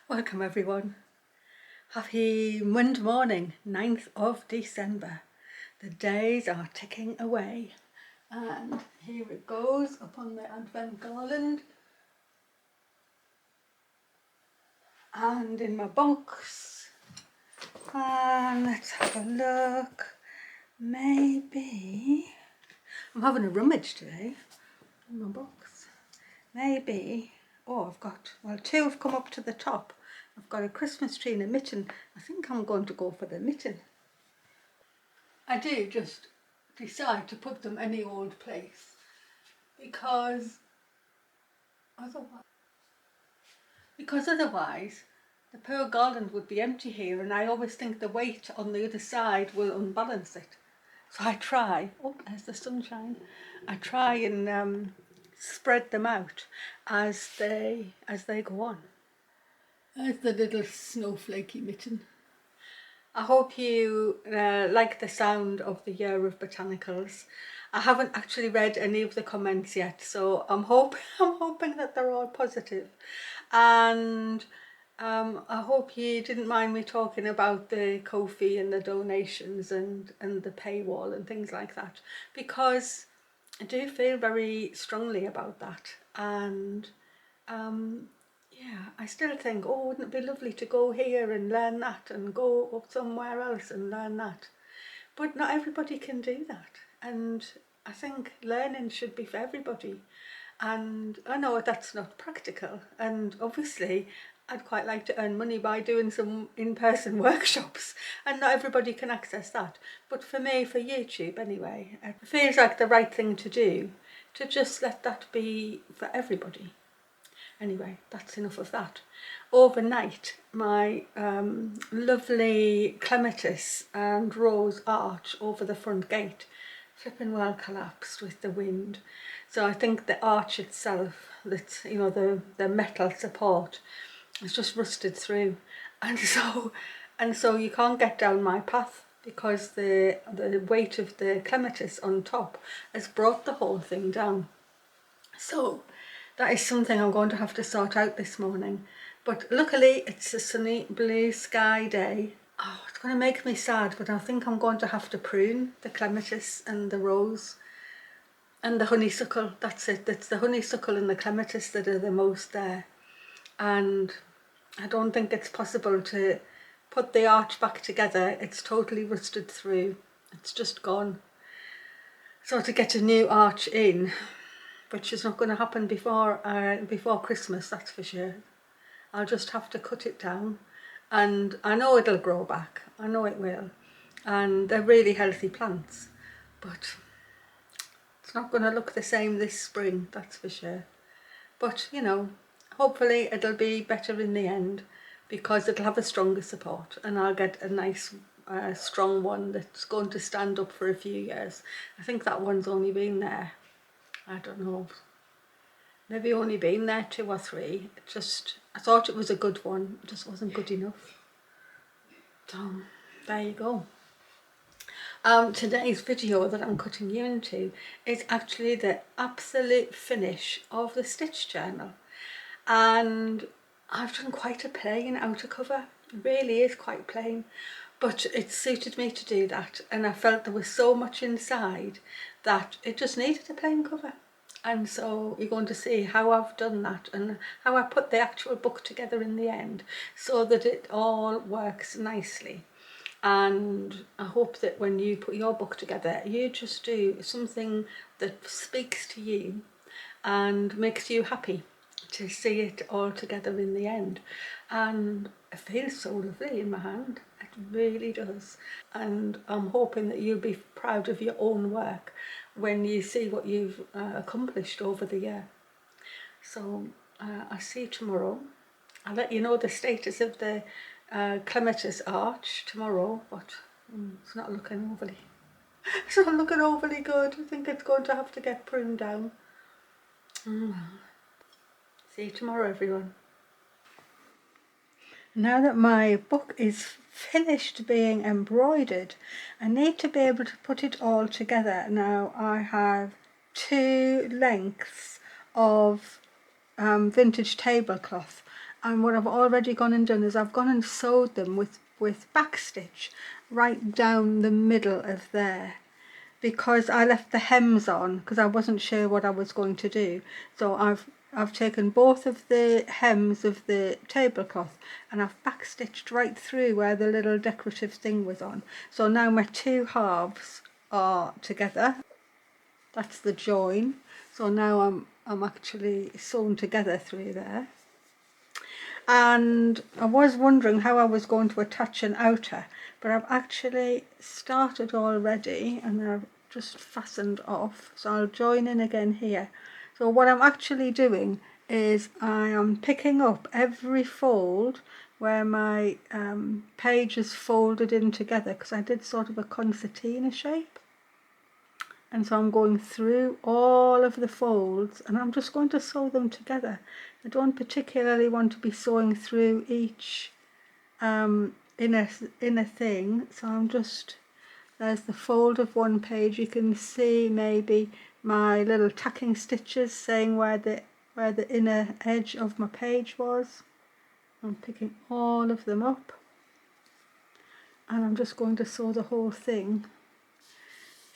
Welcome everyone. Happy Monday morning, 9th of December. The days are ticking away. And here it goes up on the Advent Garland. And in my box. And let's have a look. Maybe, I'm having a rummage today in my box. Maybe, I've got, two have come up to the top. I've got a Christmas tree and a mitten. I think I'm going to go for the mitten. I do just decide to put them any old place because otherwise the poor garland would be empty here, and I always think the weight on the other side will unbalance it. So I try, there's the sunshine, I try and spread them out as they go on. There's the little snowflakey mitten. I hope you like the sound of the Year of Botanicals. I haven't actually read any of the comments yet, so I'm hoping that they're all positive. And I hope you didn't mind me talking about the Ko-fi and the donations and the paywall and things like that, because I do feel very strongly about that. And yeah, I still think, wouldn't it be lovely to go here and learn that and go up somewhere else and learn that. But not everybody can do that. And I think learning should be for everybody. And I know that's not practical. And obviously, I'd quite like to earn money by doing some in-person workshops. And not everybody can access that. But for me, for YouTube anyway, it feels like the right thing to do, to just let that be for everybody. Anyway, that's enough of that. Overnight, my lovely clematis and rose arch over the front gate flipping well collapsed with the wind. So I think the arch itself, that's, the metal support, is just rusted through, and so you can't get down my path because the weight of the clematis on top has brought the whole thing down. So that is something I'm going to have to sort out this morning. But luckily it's a sunny blue sky day. It's going to make me sad, but I think I'm going to have to prune the clematis and the rose and the honeysuckle. That's it. It's the honeysuckle and the clematis that are the most there. And I don't think it's possible to put the arch back together. It's totally rusted through. It's just gone. So to get a new arch in, which is not going to happen before Christmas, that's for sure. I'll just have to cut it down, and I know it'll grow back. I know it will, and they're really healthy plants, but it's not going to look the same this spring, that's for sure. But hopefully it'll be better in the end, because it'll have a stronger support, and I'll get a nice strong one that's going to stand up for a few years. I think that one's only been there, I don't know, maybe only been there 2 or 3. I thought it was a good one, it just wasn't good enough. So there you go. Today's video that I'm cutting you into is actually the absolute finish of the stitch journal, and I've done quite a plain outer cover. It really is quite plain, but it suited me to do that, and I felt there was so much inside that it just needed a plain cover. And so you're going to see how I've done that and how I put the actual book together in the end, so that it all works nicely. And I hope that when you put your book together, you just do something that speaks to you and makes you happy to see it all together in the end. And it feels so lovely in my hand, it really does. And I'm hoping that you'll be proud of your own work when you see what you've accomplished over the year. So I'll see you tomorrow. I'll let you know the status of the clematis arch tomorrow, but it's not looking overly good. I think it's going to have to get pruned down. See you tomorrow, everyone. Now that my book is finished being embroidered, I need to be able to put it all together. Now I have 2 lengths of vintage tablecloth, And what I've already gone and done is I've gone and sewed them with backstitch right down the middle of there, because I left the hems on because I wasn't sure what I was going to do. So I've taken both of the hems of the tablecloth and I've backstitched right through where the little decorative thing was on. So now my two halves are together. That's the join. So now I'm actually sewn together through there. And I was wondering how I was going to attach an outer, but I've actually started already and I've just fastened off. So I'll join in again here. So what I'm actually doing is I am picking up every fold where my page is folded in together, because I did sort of a concertina shape. And so I'm going through all of the folds and I'm just going to sew them together. I don't particularly want to be sewing through each inner thing, so I'm just, there's the fold of one page. You can see maybe my little tacking stitches saying where the inner edge of my page was. I'm picking all of them up and I'm just going to sew the whole thing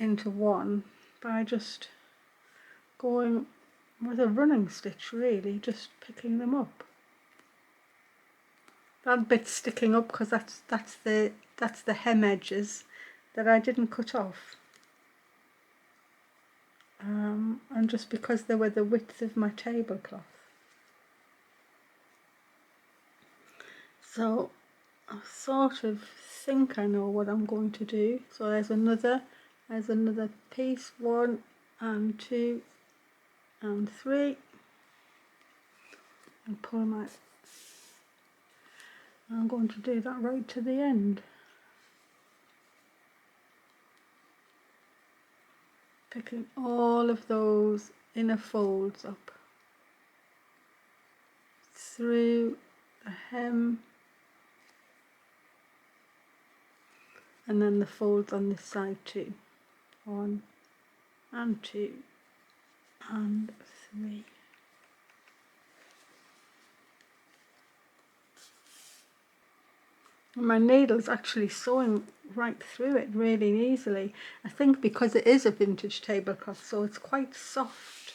into one by just going with a running stitch, really, just picking them up. That bit's sticking up because that's the hem edges that I didn't cut off, and just because they were the width of my tablecloth. So I sort of think I know what I'm going to do. So there's another piece, 1 and 2 and 3, and pull my, I'm going to do that right to the end, picking all of those inner folds up through the hem and then the folds on this side too. 1 and 2 and 3. And my needle's actually sewing right through it really easily. I think because it is a vintage tablecloth, so it's quite soft.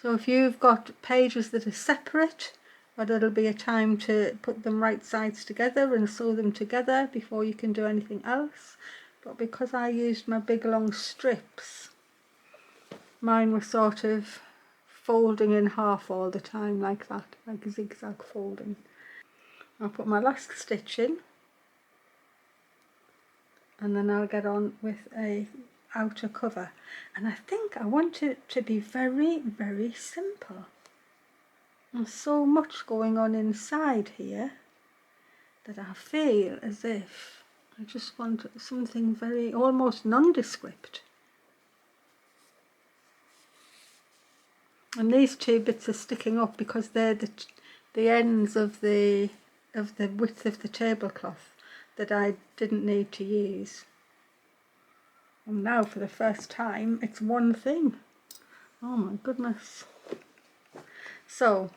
So if you've got pages that are separate, but it'll be a time to put them right sides together and sew them together before you can do anything else. But because I used my big long strips, mine were sort of folding in half all the time, like that, like zigzag folding. I'll put my last stitch in and then I'll get on with a outer cover, and I think I want it to be very, very simple. There's so much going on inside here that I feel as if I just want something very almost nondescript. And these two bits are sticking up because they're the ends of the width of the tablecloth that I didn't need to use. And now for the first time it's one thing. Oh my goodness. So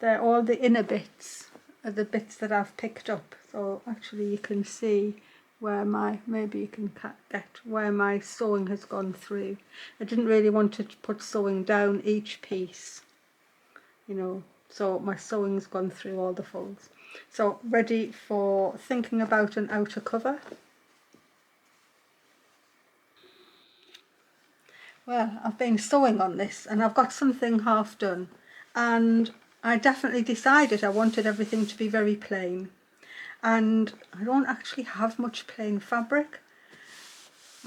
they're all the inner bits are the bits that I've picked up. So actually you can see where maybe you can get where my sewing has gone through. I didn't really want to put sewing down each piece, you know, so my sewing's gone through all the folds. So ready for thinking about an outer cover. Well, I've been sewing on this and I've got something half done, and I definitely decided I wanted everything to be very plain, and I don't actually have much plain fabric.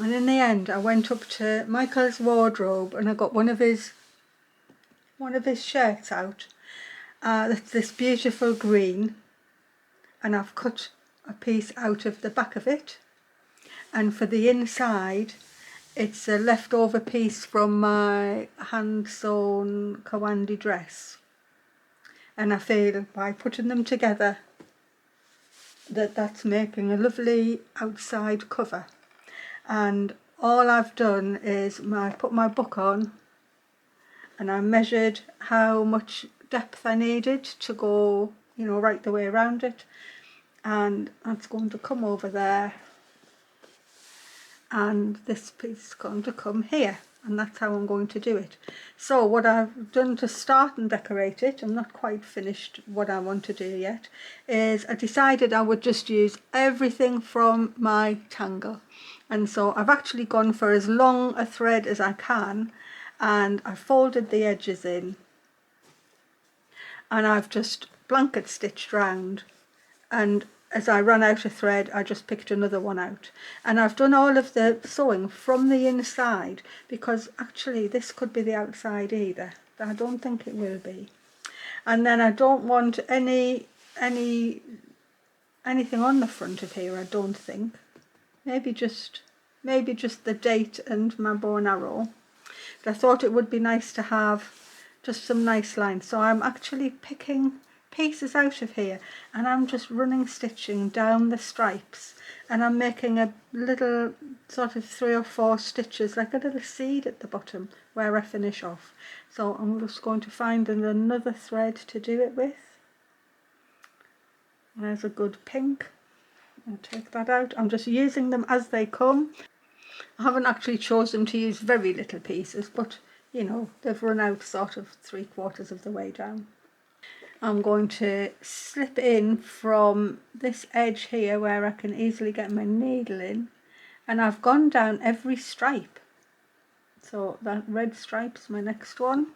And in the end I went up to Michael's wardrobe and I got one of his shirts out. That's this beautiful green, and I've cut a piece out of the back of it, and for the inside it's a leftover piece from my hand sewn Kawandi dress, and I feel by putting them together that's making a lovely outside cover. And all I've done is put my book on and I measured how much depth I needed to go, you know, right the way around it. And that's going to come over there, and this piece is going to come here, and that's how I'm going to do it. So what I've done to start and decorate it, I'm not quite finished what I want to do yet, is I decided I would just use everything from my tangle. And so I've actually gone for as long a thread as I can, and I've folded the edges in, and I've just blanket stitched round, and as I ran out of thread I just picked another one out. And I've done all of the sewing from the inside, because actually this could be the outside either, but I don't think it will be. And then I don't want anything on the front of here, I don't think. Maybe just the date and my bow and arrow. But I thought it would be nice to have just some nice lines. So I'm actually picking pieces out of here, and I'm just running stitching down the stripes, and I'm making a little sort of 3 or 4 stitches, like a little seed at the bottom where I finish off. So I'm just going to find another thread to do it with. There's a good pink. I'll take that out. I'm just using them as they come. I haven't actually chosen to use very little pieces, but you know, they've run out sort of 3/4 of the way down. I'm going to slip in from this edge here where I can easily get my needle in, and I've gone down every stripe. So that red stripe's my next one.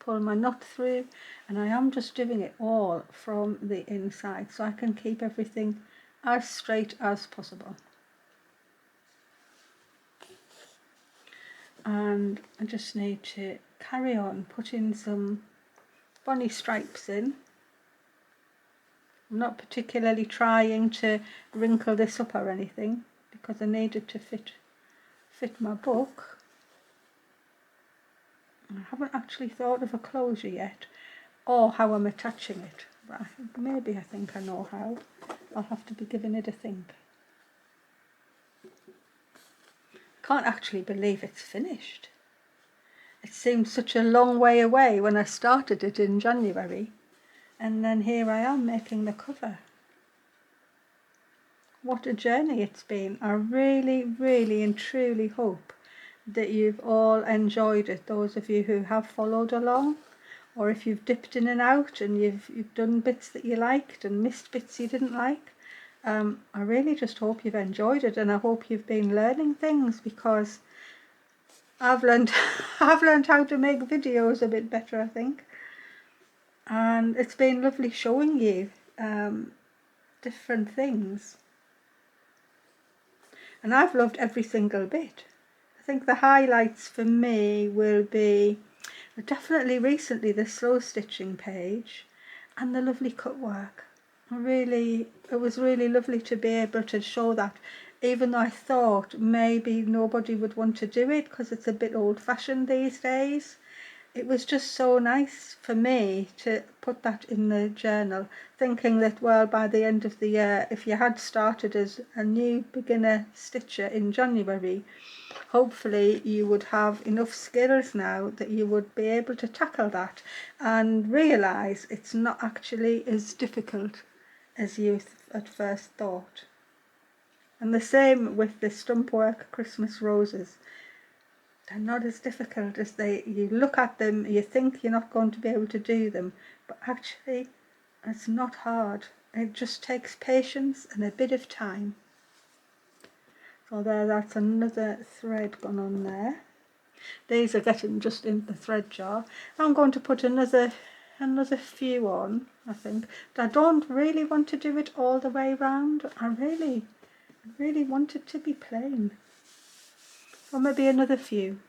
Pull my knot through, and I am just doing it all from the inside so I can keep everything as straight as possible. And I just need to carry on putting some bunny stripes in. I'm not particularly trying to wrinkle this up or anything, because I need it to fit my book. I haven't actually thought of a closure yet, or how I'm attaching it, but maybe I think I know how. I'll have to be giving it a think. Can't actually believe it's finished. It seemed such a long way away when I started it in January, and then here I am making the cover. What a journey it's been. I really, really and truly hope that you've all enjoyed it, those of you who have followed along, or if you've dipped in and out and you've done bits that you liked and missed bits you didn't like. I really just hope you've enjoyed it, and I hope you've been learning things, because I've learned how to make videos a bit better, I think. And it's been lovely showing you different things. And I've loved every single bit. I think the highlights for me will be definitely recently the slow stitching page and the lovely cut work. It was really lovely to be able to show that, even though I thought maybe nobody would want to do it because it's a bit old-fashioned these days. It was just so nice for me to put that in the journal, thinking that, well, by the end of the year, if you had started as a new beginner stitcher in January, hopefully you would have enough skills now that you would be able to tackle that and realise it's not actually as difficult as you at first thought. And the same with the stump work Christmas roses. They're not as difficult as you look at them, you think you're not going to be able to do them, but actually it's not hard. It just takes patience and a bit of time. So that's another thread gone on there. These are getting just in the thread jar. I'm going to put another few on, I think. But I don't really want to do it all the way round. I really want it to be plain. Or maybe another few.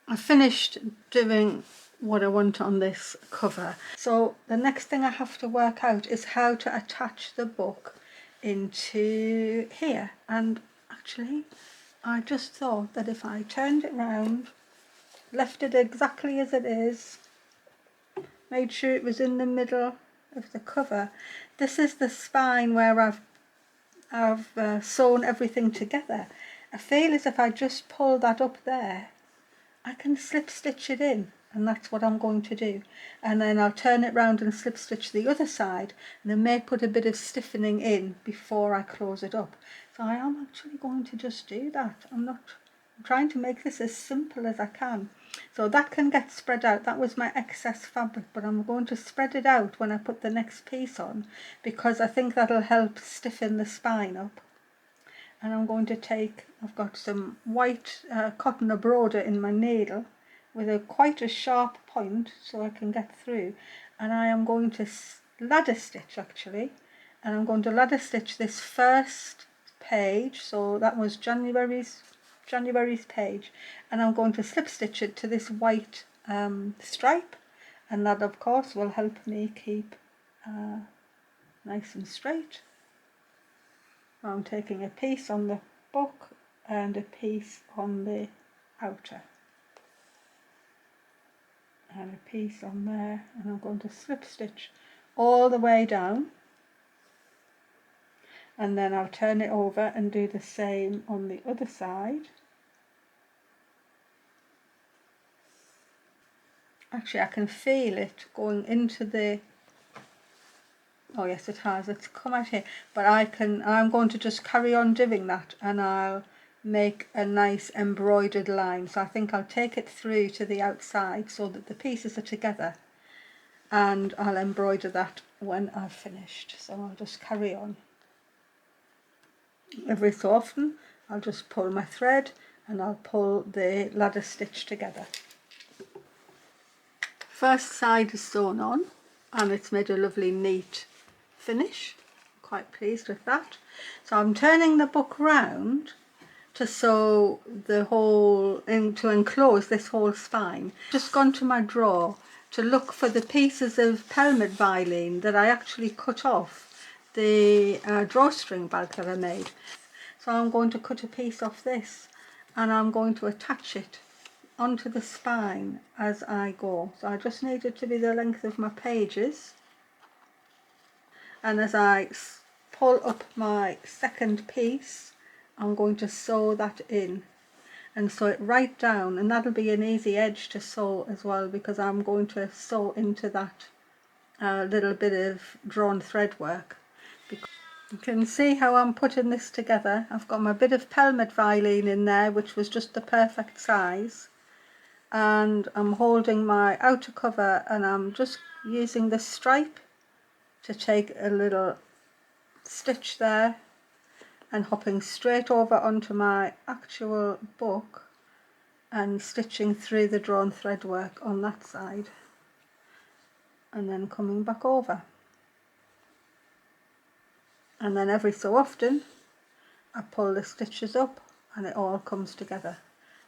I finished doing what I want on this cover. So the next thing I have to work out is how to attach the book into here. And actually, I just thought that if I turned it round, left it exactly as it is, made sure it was in the middle of the cover. This is the spine where I've sewn everything together. I feel as if I just pull that up there, I can slip stitch it in and that's what I'm going to do. And then I'll turn it round and slip stitch the other side, and I may put a bit of stiffening in before I close it up. So I am actually going to just do that. I'm trying to make this as simple as I can. So that can get spread out. That was my excess fabric, but I'm going to spread it out when I put the next piece on, because I think that'll help stiffen the spine up. And I'm going to take, I've got some white cotton abroader in my needle with quite a sharp point so I can get through, and I am going to ladder stitch actually, and I'm going to ladder stitch this first page, so that was January's page, and I'm going to slip stitch it to this white stripe, and that of course will help me keep nice and straight. I'm taking a piece on the book and a piece on the outer, and a piece on there, and I'm going to slip stitch all the way down, and then I'll turn it over and do the same on the other side. Actually, I can feel it going into the, oh yes it has, it's come out here, but I'm going to just carry on doing that, and I'll make a nice embroidered line. So I think I'll take it through to the outside so that the pieces are together, and I'll embroider that when I've finished. So I'll just carry on. Every so often I'll just pull my thread and I'll pull the ladder stitch together. First side is sewn on and it's made a lovely neat finish. I'm quite pleased with that. So I'm turning the book round to sew the whole, to enclose this whole spine. Just gone to my drawer to look for the pieces of pelmet viline that I actually cut off the drawstring bag that I made. So I'm going to cut a piece off this and I'm going to attach it onto the spine as I go. So I just need it to be the length of my pages, and as I pull up my second piece I'm going to sew that in and sew it right down, and that'll be an easy edge to sew as well, because I'm going to sew into that little bit of drawn thread work. You can see how I'm putting this together. I've got my bit of pelmet viline in there, which was just the perfect size, and I'm holding my outer cover and I'm just using the stripe to take a little stitch there and hopping straight over onto my actual book and stitching through the drawn thread work on that side, and then coming back over, and then every so often I pull the stitches up and it all comes together,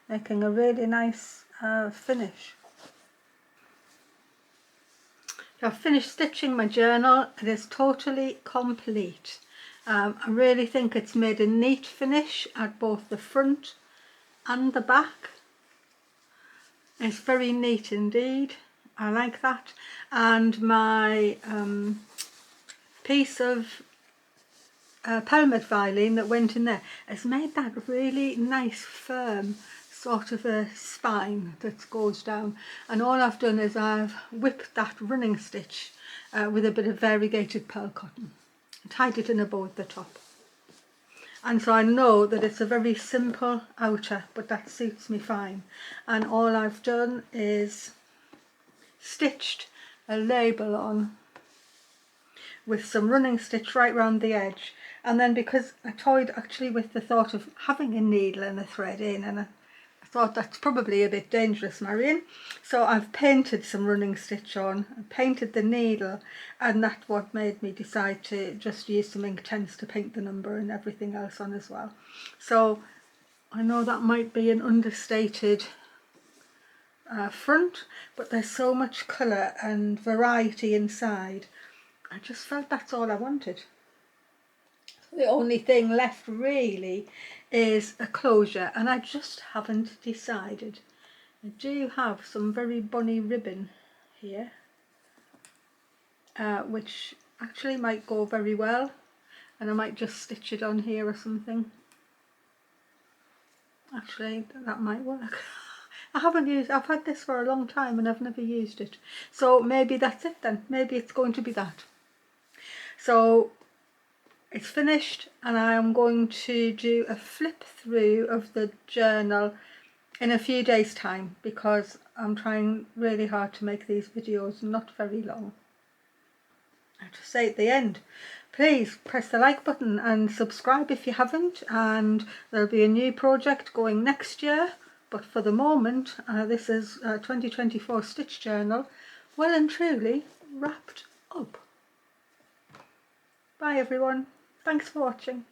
making a really nice finish. I've finished stitching my journal. It is totally complete. I really think it's made a neat finish at both the front and the back. It's very neat indeed. I like that. And my piece of pelmet viline that went in there has made that really nice firm sort of a spine that goes down, and all I've done is I've whipped that running stitch with a bit of variegated pearl cotton and tied it in a bow at the top. And so I know that it's a very simple outer, but that suits me fine, and all I've done is stitched a label on with some running stitch right round the edge. And then because I toyed actually with the thought of having a needle and a thread in, and I thought that's probably a bit dangerous, Marion, so I've painted some running stitch on, I painted the needle, and that's what made me decide to just use some Inktense to paint the number and everything else on as well. So I know that might be an understated front, but there's so much colour and variety inside. I just felt that's all I wanted. The only thing left really is a closure, and I just haven't decided. I do have some very bonny ribbon here, which actually might go very well, and I might just stitch it on here or something. Actually, that might work. I've had this for a long time and I've never used it. So maybe that's it then. Maybe it's going to be that. So it's finished and I am going to do a flip through of the journal in a few days' time, because I'm trying really hard to make these videos not very long. I have to say at the end, please press the like button and subscribe if you haven't, and there'll be a new project going next year, but for the moment this is 2024 Stitch Journal well and truly wrapped up. Bye everyone, thanks for watching.